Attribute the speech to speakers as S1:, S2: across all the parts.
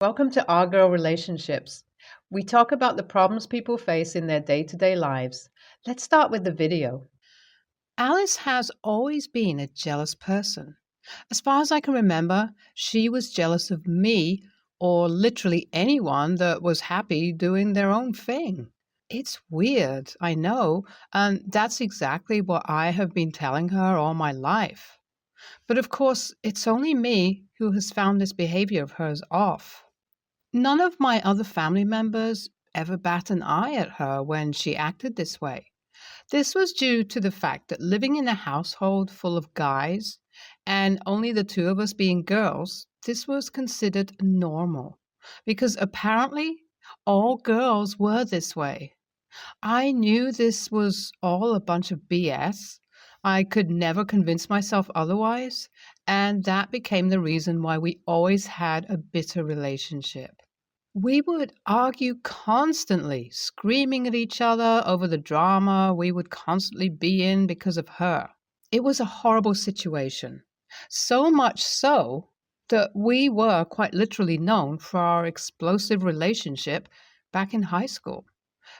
S1: Welcome to Our Girl Relationships. We talk about the problems people face in their day to day lives. Let's start with the video.
S2: Alice has always been a jealous person. As far as I can remember, she was jealous of me or literally anyone that was happy doing their own thing. It's weird, I know, and that's exactly what I have been telling her all my life. But of course, it's only me who has found this behavior of hers off. None of my other family members ever bat an eye at her when she acted this way. This was due to the fact that living in a household full of guys and only the two of us being girls, this was considered normal because apparently all girls were this way. I knew this was all a bunch of BS. I could never convince myself otherwise, and that became the reason why we always had a bitter relationship. We would argue constantly, screaming at each other over the drama we would constantly be in because of her. It was a horrible situation. So much so that we were quite literally known for our explosive relationship back in high school.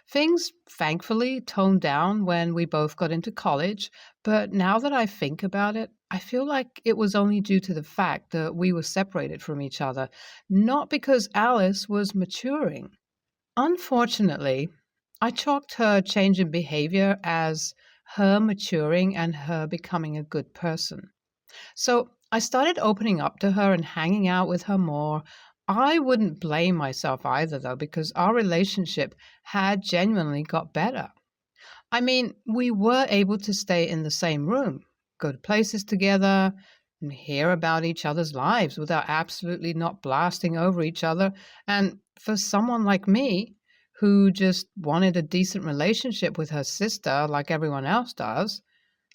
S2: Things thankfully toned down when we both got into college, but now that I think about it, I feel like it was only due to the fact that we were separated from each other, not because Alice was maturing. Unfortunately, I chalked her change in behavior as her maturing and her becoming a good person. So I started opening up to her and hanging out with her more. I wouldn't blame myself either, though, because our relationship had genuinely got better. I mean, we were able to stay in the same room, go to places together, and hear about each other's lives without absolutely not blasting over each other. And for someone like me, who just wanted a decent relationship with her sister like everyone else does,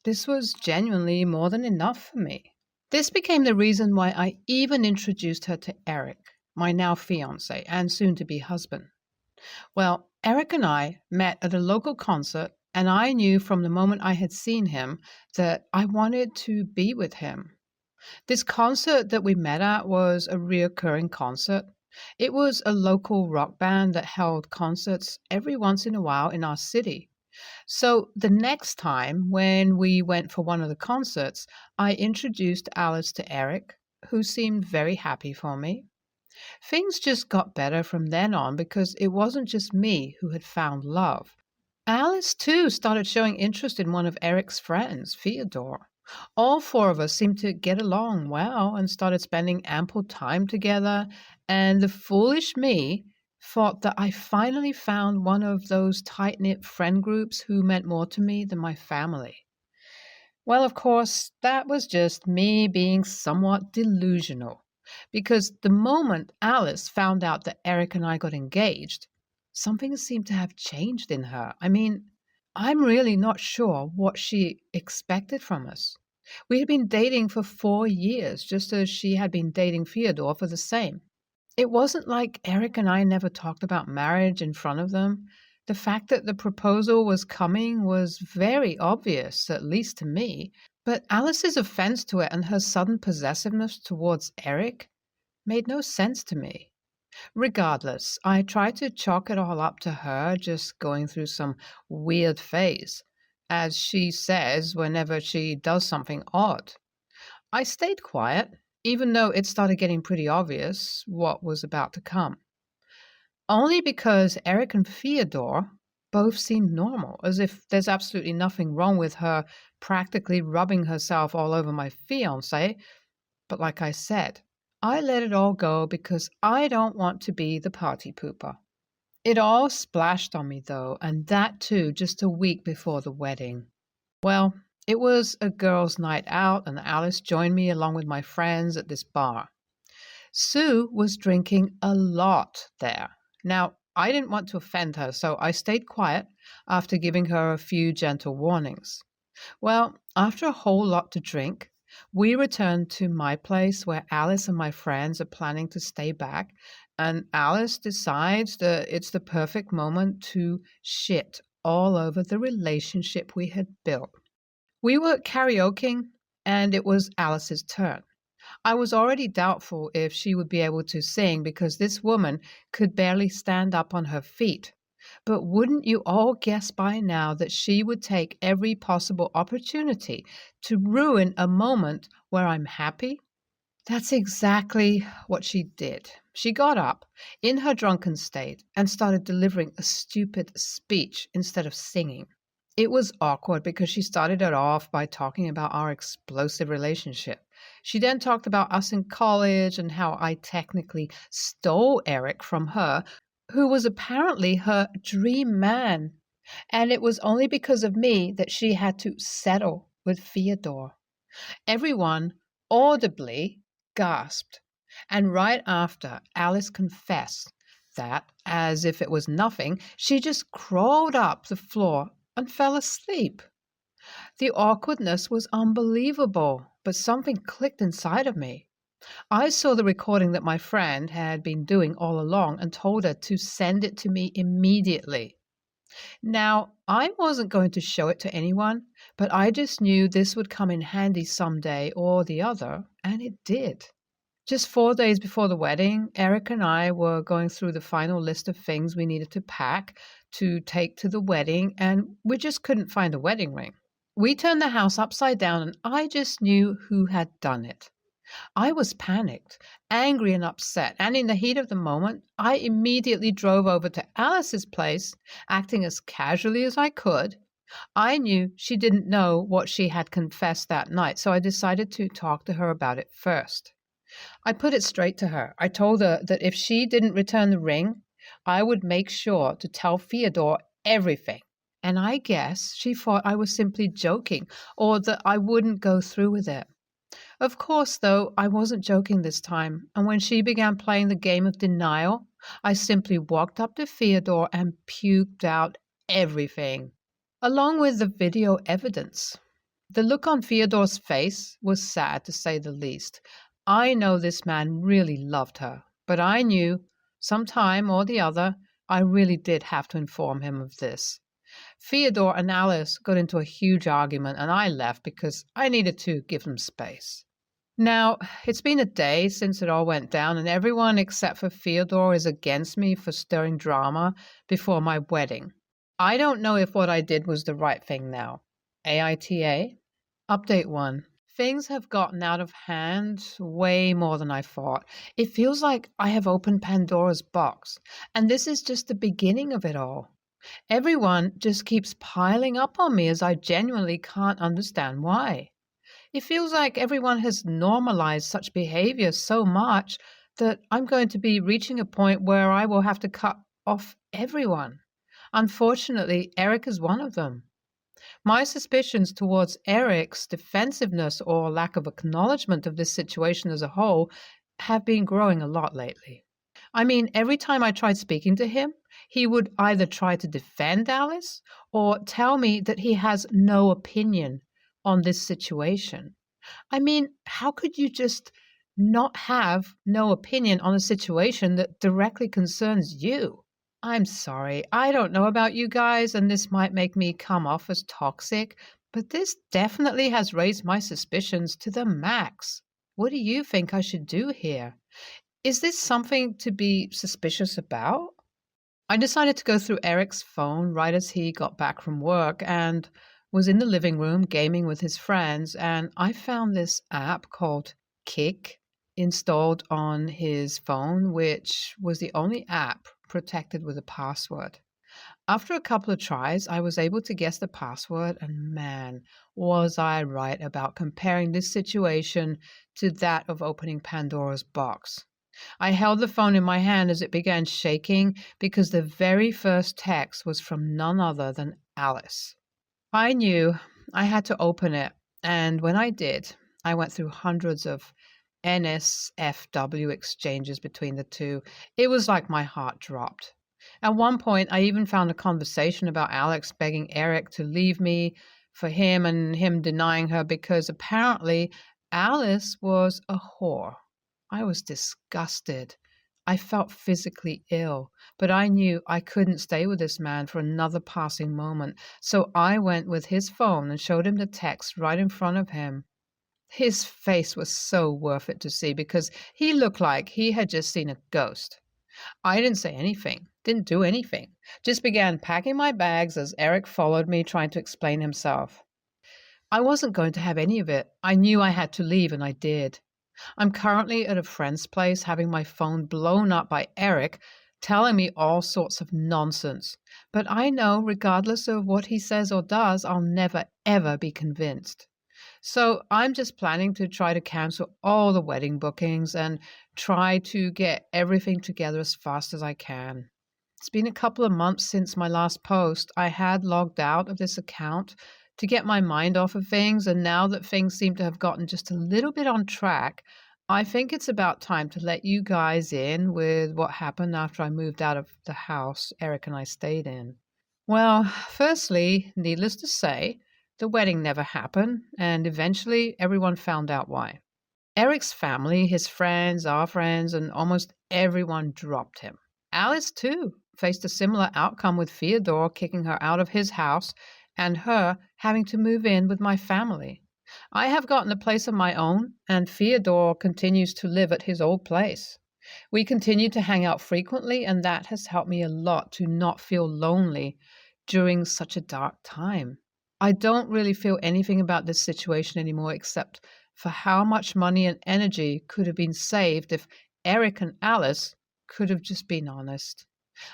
S2: this was genuinely more than enough for me. This became the reason why I even introduced her to Eric, my now fiance and soon to be husband. Well, Eric and I met at a local concert, and I knew from the moment I had seen him that I wanted to be with him. This concert that we met at was a reoccurring concert. It was a local rock band that held concerts every once in a while in our city. So the next time when we went for one of the concerts, I introduced Alice to Eric, who seemed very happy for me. Things just got better from then on because it wasn't just me who had found love. Alice, too, started showing interest in one of Eric's friends, Theodore. All four of us seemed to get along well and started spending ample time together, and the foolish me thought that I finally found one of those tight knit friend groups who meant more to me than my family. Well, of course, that was just me being somewhat delusional. Because the moment Alice found out that Eric and I got engaged, something seemed to have changed in her. I mean, I'm really not sure what she expected from us. We had been dating for 4 years, just as she had been dating Theodore for the same. It wasn't like Eric and I never talked about marriage in front of them. The fact that the proposal was coming was very obvious, at least to me, but Alice's offense to it and her sudden possessiveness towards Eric made no sense to me. Regardless, I tried to chalk it all up to her just going through some weird phase, as she says whenever she does something odd. I stayed quiet, even though it started getting pretty obvious what was about to come. Only because Eric and Theodore both seemed normal, as if there's absolutely nothing wrong with her practically rubbing herself all over my fiance. But like I said, I let it all go because I don't want to be the party pooper. It all splashed on me, though, and that too just a week before the wedding. Well, it was a girls' night out, and Alice joined me along with my friends at this bar. Sue was drinking a lot there. Now, I didn't want to offend her, so I stayed quiet after giving her a few gentle warnings. Well, after a whole lot to drink, we returned to my place where Alice and my friends are planning to stay back, and Alice decides that it's the perfect moment to shit all over the relationship we had built. We were karaokeing, and it was Alice's turn. I was already doubtful if she would be able to sing because this woman could barely stand up on her feet. But wouldn't you all guess by now that she would take every possible opportunity to ruin a moment where I'm happy? That's exactly what she did. She got up in her drunken state and started delivering a stupid speech instead of singing. It was awkward because she started it off by talking about our explosive relationship. She then talked about us in college and how I technically stole Eric from her, who was apparently her dream man. And it was only because of me that she had to settle with Fyodor. Everyone audibly gasped, and right after, Alice confessed that, as if it was nothing, she just crawled up the floor and fell asleep. The awkwardness was unbelievable, but something clicked inside of me. I saw the recording that my friend had been doing all along and told her to send it to me immediately. Now, I wasn't going to show it to anyone, but I just knew this would come in handy someday or the other, and it did. Just 4 days before the wedding, Eric and I were going through the final list of things we needed to pack to take to the wedding, and we just couldn't find a wedding ring. We turned the house upside down, and I just knew who had done it. I was panicked, angry, and upset, and in the heat of the moment, I immediately drove over to Alice's place, acting as casually as I could. I knew she didn't know what she had confessed that night, so I decided to talk to her about it first. I put it straight to her. I told her that if she didn't return the ring, I would make sure to tell Fyodor everything. And I guess she thought I was simply joking or that I wouldn't go through with it. Of course, though, I wasn't joking this time, and when she began playing the game of denial, I simply walked up to Fyodor and puked out everything, along with the video evidence. The look on Fyodor's face was sad, to say the least. I know this man really loved her, but I knew, sometime or the other, I really did have to inform him of this. Fyodor and Alice got into a huge argument, and I left because I needed to give them space. Now, it's been a day since it all went down, and everyone except for Fyodor is against me for stirring drama before my wedding. I don't know if what I did was the right thing now. AITA? Update 1. Things have gotten out of hand way more than I thought. It feels like I have opened Pandora's box, and this is just the beginning of it all. Everyone just keeps piling up on me as I genuinely can't understand why. It feels like everyone has normalized such behavior so much that I'm going to be reaching a point where I will have to cut off everyone. Unfortunately, Eric is one of them. My suspicions towards Eric's defensiveness or lack of acknowledgement of this situation as a whole have been growing a lot lately. I mean, every time I tried speaking to him, he would either try to defend Alice or tell me that he has no opinion on this situation. I mean, how could you just not have no opinion on a situation that directly concerns you? I'm sorry, I don't know about you guys, and this might make me come off as toxic, but this definitely has raised my suspicions to the max. What do you think I should do here? Is this something to be suspicious about? I decided to go through Eric's phone right as he got back from work and was in the living room gaming with his friends, and I found this app called Kick installed on his phone, which was the only app protected with a password. After a couple of tries, I was able to guess the password, and man, was I right about comparing this situation to that of opening Pandora's box. I held the phone in my hand as it began shaking because the very first text was from none other than Alice. I knew I had to open it, and when I did, I went through hundreds of NSFW exchanges between the two. It was like my heart dropped. At one point, I even found a conversation about Alex begging Eric to leave me for him and him denying her because apparently Alice was a whore. I was disgusted. I felt physically ill, but I knew I couldn't stay with this man for another passing moment, so I went with his phone and showed him the text right in front of him. His face was so worth it to see because he looked like he had just seen a ghost. I didn't say anything, didn't do anything, just began packing my bags as Eric followed me, trying to explain himself. I wasn't going to have any of it. I knew I had to leave, and I did. I'm currently at a friend's place having my phone blown up by Eric, telling me all sorts of nonsense. But I know, regardless of what he says or does, I'll never, ever be convinced. So I'm just planning to try to cancel all the wedding bookings and try to get everything together as fast as I can. It's been a couple of months since my last post. I had logged out of this account to get my mind off of things, and now that things seem to have gotten just a little bit on track, I think it's about time to let you guys in with what happened after I moved out of the house Eric and I stayed in. Well, firstly, needless to say, the wedding never happened, and eventually everyone found out why. Eric's family, his friends, our friends, and almost everyone dropped him. Alice, too, faced a similar outcome with Theodore kicking her out of his house and her having to move in with my family. I have gotten a place of my own, and Theodore continues to live at his old place. We continue to hang out frequently, and that has helped me a lot to not feel lonely during such a dark time. I don't really feel anything about this situation anymore except for how much money and energy could have been saved if Eric and Alice could have just been honest.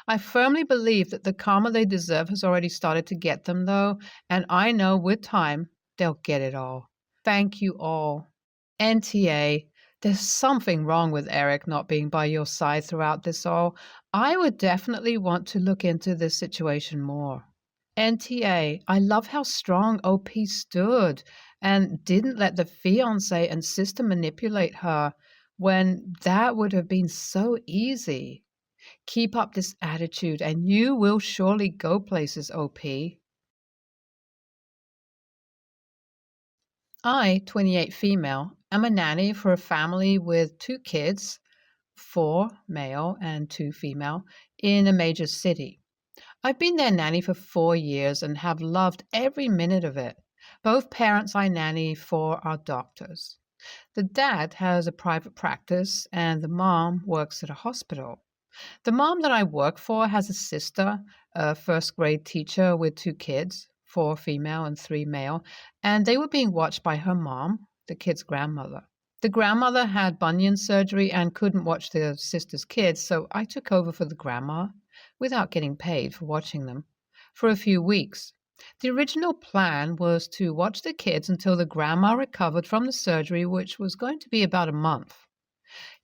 S2: I firmly believe that the karma they deserve has already started to get them, though, and I know with time they'll get it all. Thank you all. NTA, there's something wrong with Eric not being by your side throughout this all. I would definitely want to look into this situation more. NTA, I love how strong OP stood and didn't let the fiance and sister manipulate her when that would have been so easy. Keep up this attitude and you will surely go places, OP. I, 28 female, am a nanny for a family with 2 kids, 4 male and 2 female, in a major city. I've been their nanny for 4 years and have loved every minute of it. Both parents I nanny for are doctors. The dad has a private practice and the mom works at a hospital. The mom that I work for has a sister, a first grade teacher with 2 kids, 4 female and 3 male, and they were being watched by her mom, the kid's grandmother. The grandmother had bunion surgery and couldn't watch the sister's kids, so I took over for the grandma without getting paid for watching them for a few weeks. The original plan was to watch the kids until the grandma recovered from the surgery, which was going to be about a month.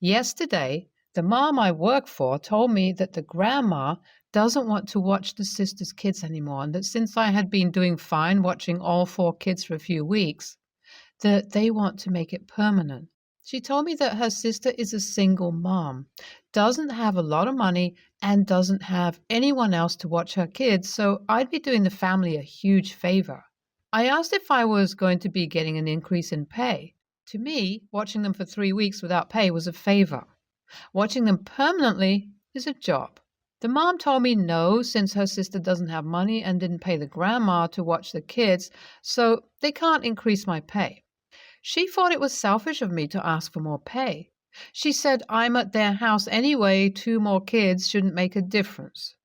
S2: Yesterday, the mom I work for told me that the grandma doesn't want to watch the sister's kids anymore, and that since I had been doing fine watching all 4 kids for a few weeks, that they want to make it permanent. She told me that her sister is a single mom, doesn't have a lot of money, and doesn't have anyone else to watch her kids, so I'd be doing the family a huge favor. I asked if I was going to be getting an increase in pay. To me, watching them for 3 weeks without pay was a favor. Watching them permanently is a job. The mom told me no, since her sister doesn't have money and didn't pay the grandma to watch the kids, so they can't increase my pay. She thought it was selfish of me to ask for more pay. She said I'm at their house anyway, 2 more kids shouldn't make a difference.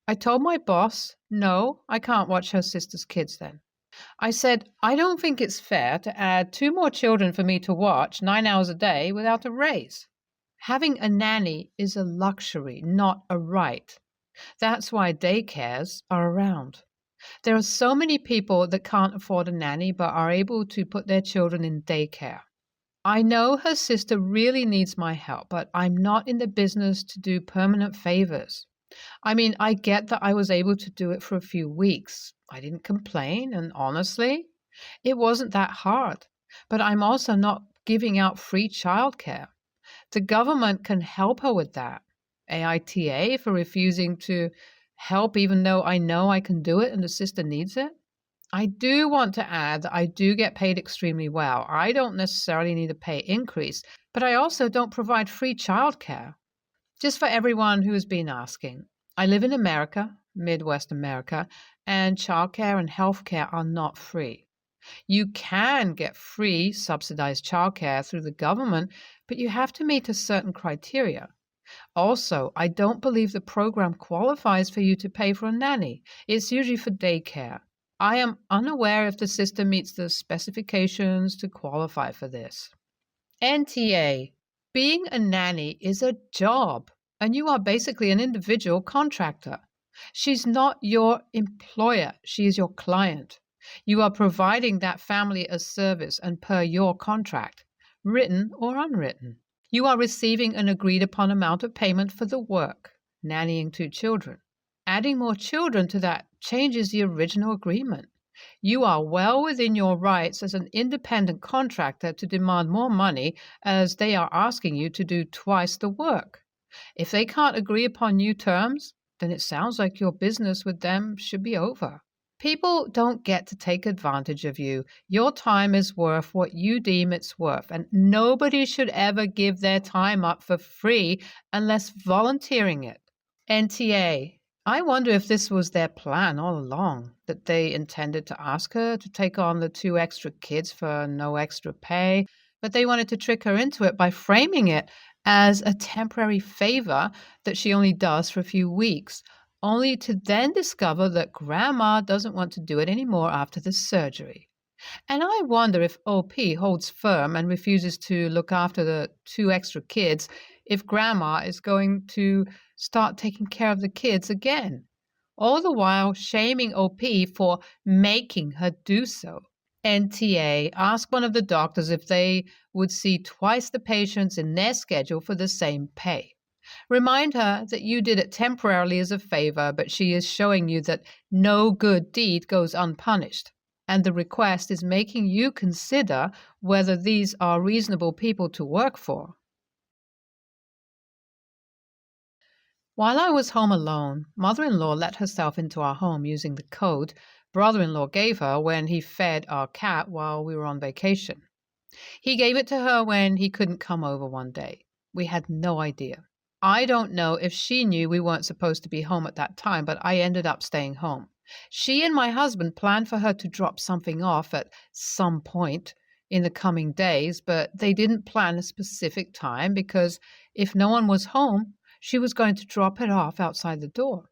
S2: I told my boss, no, I can't watch her sister's kids then. I said, I don't think it's fair to add 2 more children for me to watch 9 hours a day without a raise. Having a nanny is a luxury, not a right. That's why daycares are around. There are so many people that can't afford a nanny but are able to put their children in daycare. I know her sister really needs my help, but I'm not in the business to do permanent favors. I mean, I get that I was able to do it for a few weeks. I didn't complain, and honestly, it wasn't that hard. But I'm also not giving out free childcare. The government can help her with that. AITA for refusing to help even though I know I can do it and the sister needs it. I do want to add that I do get paid extremely well. I don't necessarily need a pay increase, but I also don't provide free childcare. Just for everyone who has been asking, I live in America, Midwest America, and childcare and healthcare are not free. You can get free subsidized childcare through the government, but you have to meet a certain criteria. Also, I don't believe the program qualifies for you to pay for a nanny. It's usually for daycare. I am unaware if the system meets the specifications to qualify for this. NTA. Being a nanny is a job, and you are basically an individual contractor. She's not your employer, she is your client. You are providing that family a service and per your contract, written or unwritten. You are receiving an agreed upon amount of payment for the work, nannying 2 children. Adding more children to that changes the original agreement. You are well within your rights as an independent contractor to demand more money as they are asking you to do twice the work. If they can't agree upon new terms, then it sounds like your business with them should be over. People don't get to take advantage of you. Your time is worth what you deem it's worth, and nobody should ever give their time up for free unless volunteering it. NTA. I wonder if this was their plan all along, that they intended to ask her to take on the 2 extra kids for no extra pay, but they wanted to trick her into it by framing it as a temporary favor that she only does for a few weeks, only to then discover that grandma doesn't want to do it anymore after the surgery. And I wonder if OP holds firm and refuses to look after the 2 extra kids if grandma is going to start taking care of the kids again, all the while shaming OP for making her do so. NTA. Ask one of the doctors if they would see twice the patients in their schedule for the same pay. Remind her that you did it temporarily as a favor, but she is showing you that no good deed goes unpunished. And the request is making you consider whether these are reasonable people to work for. While I was home alone, mother-in-law let herself into our home using the code brother-in-law gave her when he fed our cat while we were on vacation. He gave it to her when he couldn't come over one day. We had no idea. I don't know if she knew we weren't supposed to be home at that time, but I ended up staying home. She and my husband planned for her to drop something off at some point in the coming days, but they didn't plan a specific time because if no one was home, she was going to drop it off outside the door.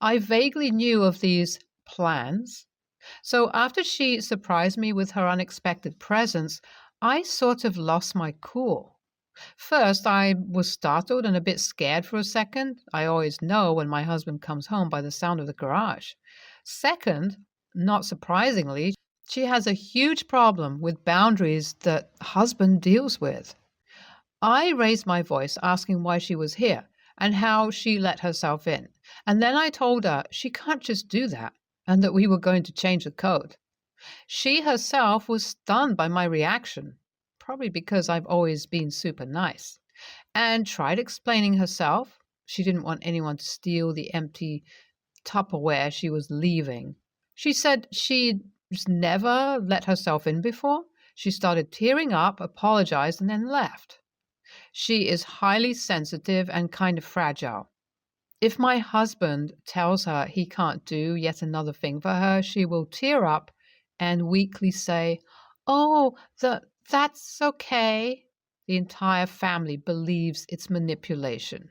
S2: I vaguely knew of these plans, so after she surprised me with her unexpected presence, I sort of lost my cool. First, I was startled and a bit scared for a second. I always know when my husband comes home by the sound of the garage. Second, not surprisingly, she has a huge problem with boundaries that husband deals with. I raised my voice asking why she was here and how she let herself in. And then I told her she can't just do that and that we were going to change the code. She herself was stunned by my reaction, probably because I've always been super nice, and tried explaining herself. She didn't want anyone to steal the empty Tupperware she was leaving. She said she'd never let herself in before. She started tearing up, apologized, and then left. She is highly sensitive and kind of fragile. If my husband tells her he can't do yet another thing for her, she will tear up and weakly say, "Oh, that's okay." The entire family believes it's manipulation.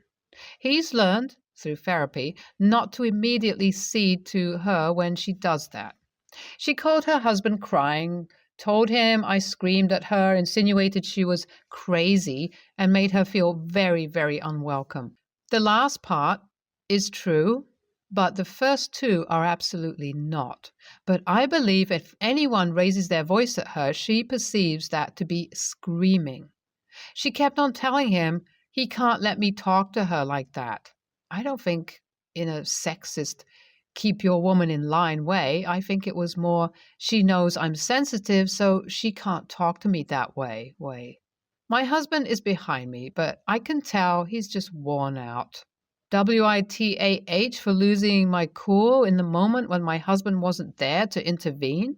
S2: He's learned, through therapy, not to immediately cede to her when she does that. She called her husband crying, told him I screamed at her, insinuated she was crazy, and made her feel very, very unwelcome. The last part is true, but the first two are absolutely not. But I believe if anyone raises their voice at her, she perceives that to be screaming. She kept on telling him he can't let me talk to her like that. I don't think in a sexist, keep your woman in line way. I think it was more, she knows I'm sensitive, so she can't talk to me that way. My husband is behind me, but I can tell he's just worn out. WITAH for losing my cool in the moment when my husband wasn't there to intervene.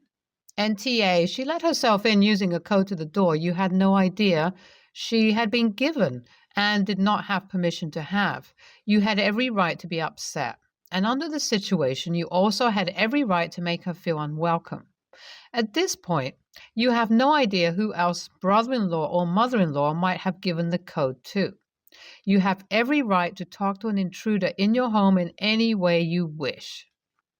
S2: NTA, she let herself in using a code to the door you had no idea she had been given and did not have permission to have. You had every right to be upset. And under the situation, you also had every right to make her feel unwelcome. At this point, you have no idea who else brother in law or mother in law might have given the code to. You have every right to talk to an intruder in your home in any way you wish.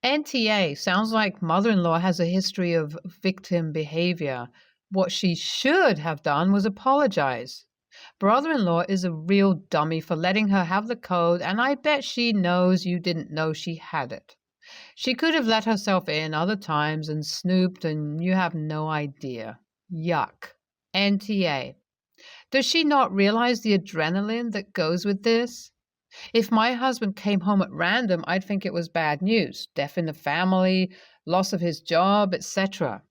S2: NTA sounds like mother in law has a history of victim behavior. What she should have done was apologize. Brother in law is a real dummy for letting her have the code, and I bet she knows you didn't know she had it. She could have let herself in other times and snooped, and you have no idea. Yuck. NTA. Does she not realize the adrenaline that goes with this? If my husband came home at random, I'd think it was bad news, death in the family, loss of his job, etc.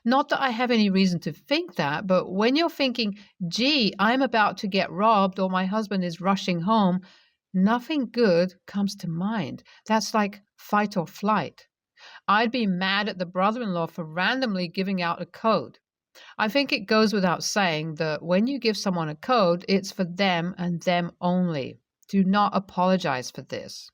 S2: Not that I have any reason to think that, but when you're thinking, gee, I'm about to get robbed or my husband is rushing home, nothing good comes to mind. That's like fight or flight. I'd be mad at the brother in law for randomly giving out a code. I think it goes without saying that when you give someone a code, it's for them and them only. Do not apologize for this.